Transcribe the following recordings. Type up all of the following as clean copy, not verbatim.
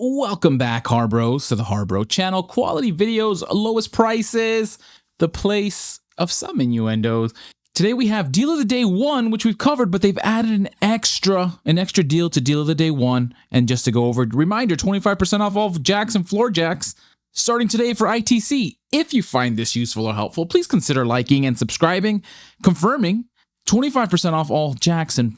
Welcome back, HARBROs, to the HARBRO channel. Quality videos, lowest prices, the place of some innuendos. Today we have Deal of the Day 1, which we've covered, but they've added an extra deal to Deal of the Day 1. And just to go over, reminder, 25% off all jacks and floor jacks starting today for ITC. If you find this useful or helpful, please consider liking and subscribing. Confirming 25% off all jacks and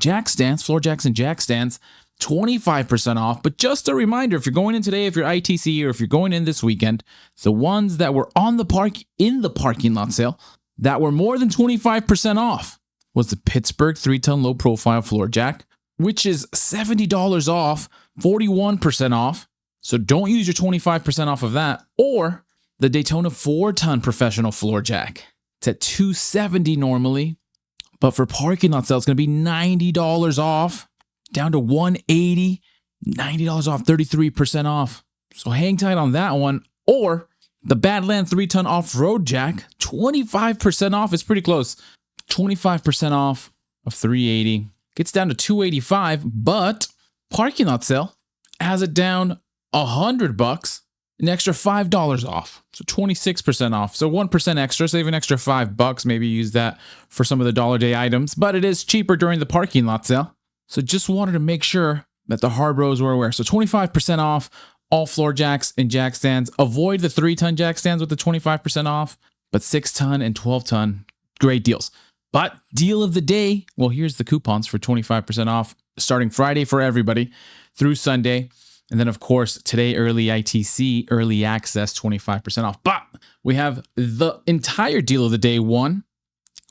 jack stands, floor jacks and jack stands. 25% off, but just a reminder, if you're going in today, if you're ITC, or if you're going in this weekend, the ones that were on the parking lot sale that were more than 25% off was the Pittsburgh 3-ton low profile floor jack, which is $70 off, 41% off. So don't use your 25% off of that, or the Daytona 4-ton professional floor jack. It's at $270 normally, but for parking lot sale, it's going to be $90 off. Down to $180, $90 off, 33% off. So hang tight on that one. Or the Badland 3-ton off-road jack, 25% off. It's pretty close. 25% off of $380. Gets down to $285, but parking lot sale has it down $100, an extra $5 off. So 26% off. So 1% extra, save an extra $5. Maybe use that for some of the dollar day items, but it is cheaper during the parking lot sale. So just wanted to make sure that the HARBROs were aware. So 25% off all floor jacks and jack stands. Avoid the 3-ton jack stands with the 25% off, but 6-ton and 12-ton, great deals. But deal of the day, well, here's the coupons for 25% off starting Friday for everybody through Sunday. And then, of course, today, early ITC, early access, 25% off. But we have the entire deal of the day 1.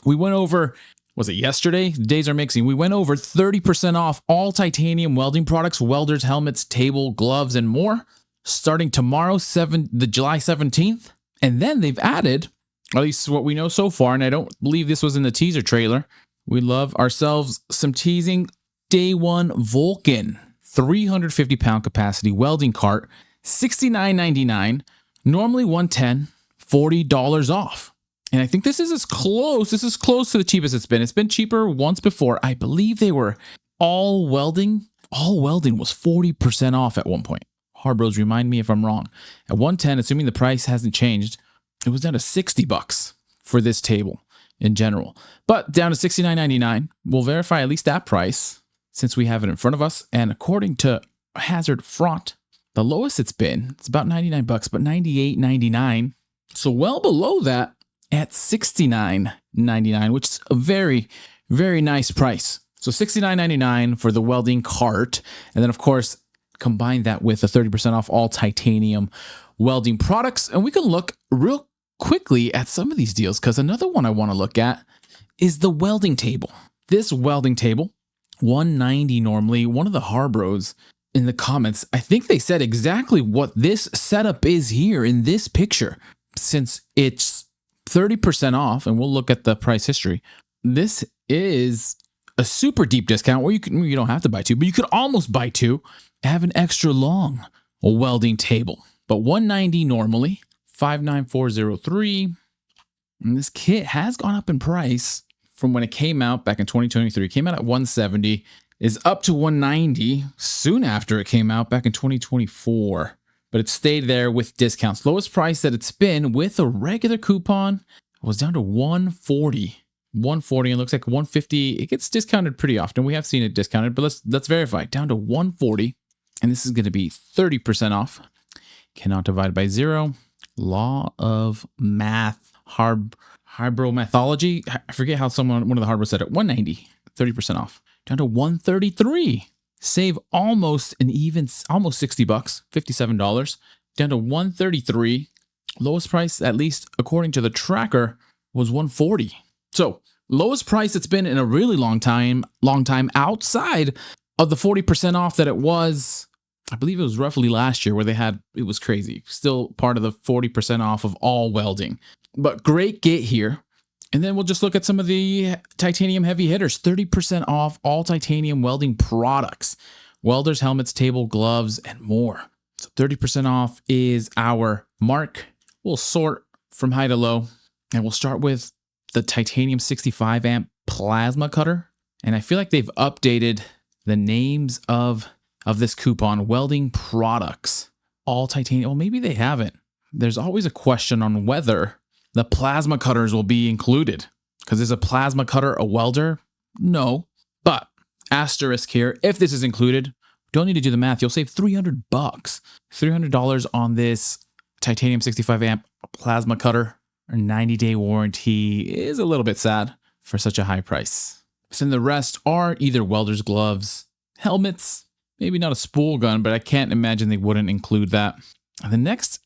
We went over... Was it yesterday? The days are mixing. We went over 30% off all titanium welding products, welders, helmets, table, gloves, and more, starting tomorrow, the July 17th. And then they've added, at least what we know so far, and I don't believe this was in the teaser trailer, we love ourselves some teasing, Day 1 Vulcan, 350-pound capacity welding cart, $69.99, normally $110, $40 off. And I think this is close to the cheapest it's been. It's been cheaper once before. I believe they were all welding. All welding was 40% off at one point. HARBROs, remind me if I'm wrong. At 110, assuming the price hasn't changed, it was down to $60 for this table in general. But down to $69.99. We'll verify at least that price since we have it in front of us. And according to Hazard Front, the lowest it's been, it's about $99, but $98.99. So well below that, at $69.99, which is a very, very nice price. So $69.99 for the welding cart. And then, of course, combine that with a 30% off all titanium welding products. And we can look real quickly at some of these deals, because another one I want to look at is the welding table. This welding table, $190 normally. One of the HARBROs in the comments, I think they said exactly what this setup is here in this picture, since it's 30% off, and we'll look at the price history. This is a super deep discount where you don't have to buy two, but you could almost buy two, have an extra long welding table. But $190 normally, $59403. And this kit has gone up in price from when it came out back in 2023. It came out at $170, is up to $190 soon after it came out back in 2024. But it stayed there with discounts. Lowest price that it's been with a regular coupon was down to $140. $140, and looks like $150. It gets discounted pretty often. We have seen it discounted, but let's verify. Down to $140, and this is going to be 30% off. Cannot divide by 0. Law of math. HARBRO mathology. I forget how one of the HARBROs said it. $190, 30% off. Down to $133. Save almost $60, $57, down to $133. Lowest price, at least according to the tracker, was $140. So lowest price it's been in a really long time outside of the 40% off that it was. I believe it was roughly last year where it was crazy. Still part of the 40% off of all welding, but great get here. And then we'll just look at some of the titanium heavy hitters. 30% off all titanium welding products. Welders, helmets, table, gloves, and more. So 30% off is our mark. We'll sort from high to low. And we'll start with the titanium 65 amp plasma cutter. And I feel like they've updated the names of of this coupon, Welding products, all titanium. Well, maybe they haven't. There's always a question on whether the plasma cutters will be included. Because is a plasma cutter a welder? No. But asterisk here, if this is included, don't need to do the math. You'll save $300. $300 on this titanium 65 amp plasma cutter. A 90-day warranty is a little bit sad for such a high price. So then the rest are either welder's gloves, helmets, maybe not a spool gun, but I can't imagine they wouldn't include that. And the next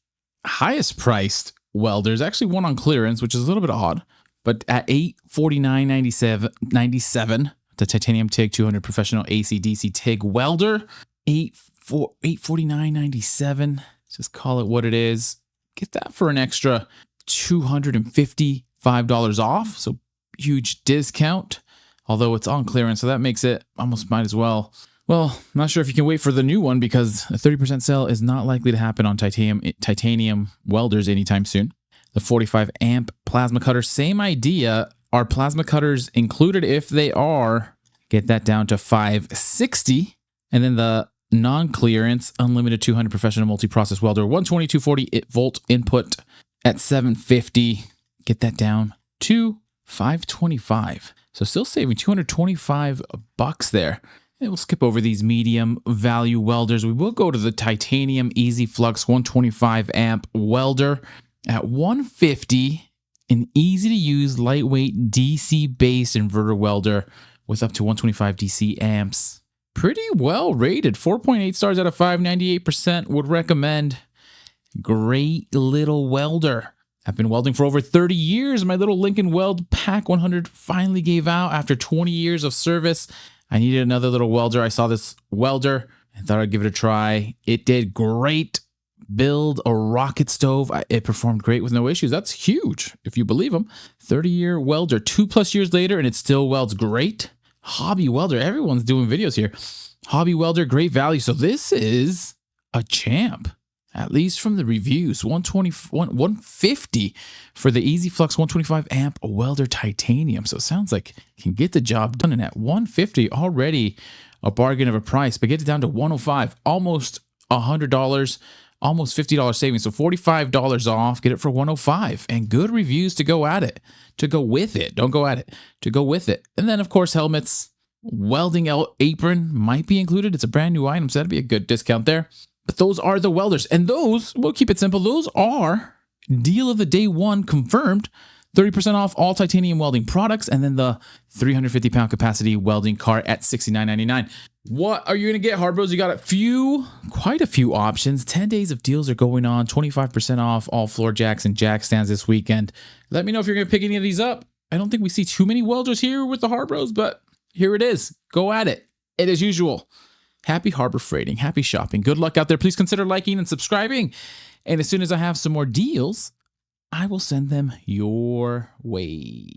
highest priced welder is actually one on clearance, which is a little bit odd, but at $849.97, the titanium TIG 200 professional AC/DC TIG welder, $849.97. Just call it what it is. Get that for an extra $255 off. So huge discount, although it's on clearance. So that makes it almost might as well. Well, I'm not sure if you can wait for the new one because a 30% sale is not likely to happen on titanium welders anytime soon. The 45 amp plasma cutter, same idea. Are plasma cutters included? If they are, get that down to $560. And then the non-clearance unlimited 200 professional multi-process welder, 120 240 volt input at $750. Get that down to $525. So still saving $225 there. And we'll skip over these medium value welders. We will go to the titanium easy flux 125 amp welder at $150. An easy to use lightweight DC based inverter welder with up to 125 DC amps. Pretty well rated, 4.8 stars out of 5, 98% would recommend. Great little welder. I've been welding for over 30 years. My little Lincoln Weld Pack 100 finally gave out after 20 years of service. I needed another little welder. I saw this welder and thought I'd give it a try. It did great. Build a rocket stove. It performed great with no issues. That's huge, if you believe them. 30-year welder, 2+ years later, and it still welds great. Hobby welder. Everyone's doing videos here. Hobby welder, great value. So this is a champ. At least from the reviews, $150 for the Easy Flux 125 amp welder titanium. So it sounds like you can get the job done. And at $150, already a bargain of a price, but get it down to $105, almost $100, almost $50 savings. So $45 off, get it for $105, and good reviews to go at it, to go with it. Don't go at it, to go with it. And then of course, helmets, welding apron might be included. It's a brand new item, so that'd be a good discount there. But those are the welders. And those, we'll keep it simple, those are deal of the day one confirmed. 30% off all titanium welding products. And then the 350-pound capacity welding cart at $69.99. What are you going to get, Harbros? You got quite a few options. 10 days of deals are going on. 25% off all floor jacks and jack stands this weekend. Let me know if you're going to pick any of these up. I don't think we see too many welders here with the Harbros, but here it is. Go at it. It as usual. Happy Harbor Freighting. Happy shopping. Good luck out there. Please consider liking and subscribing. And as soon as I have some more deals, I will send them your way.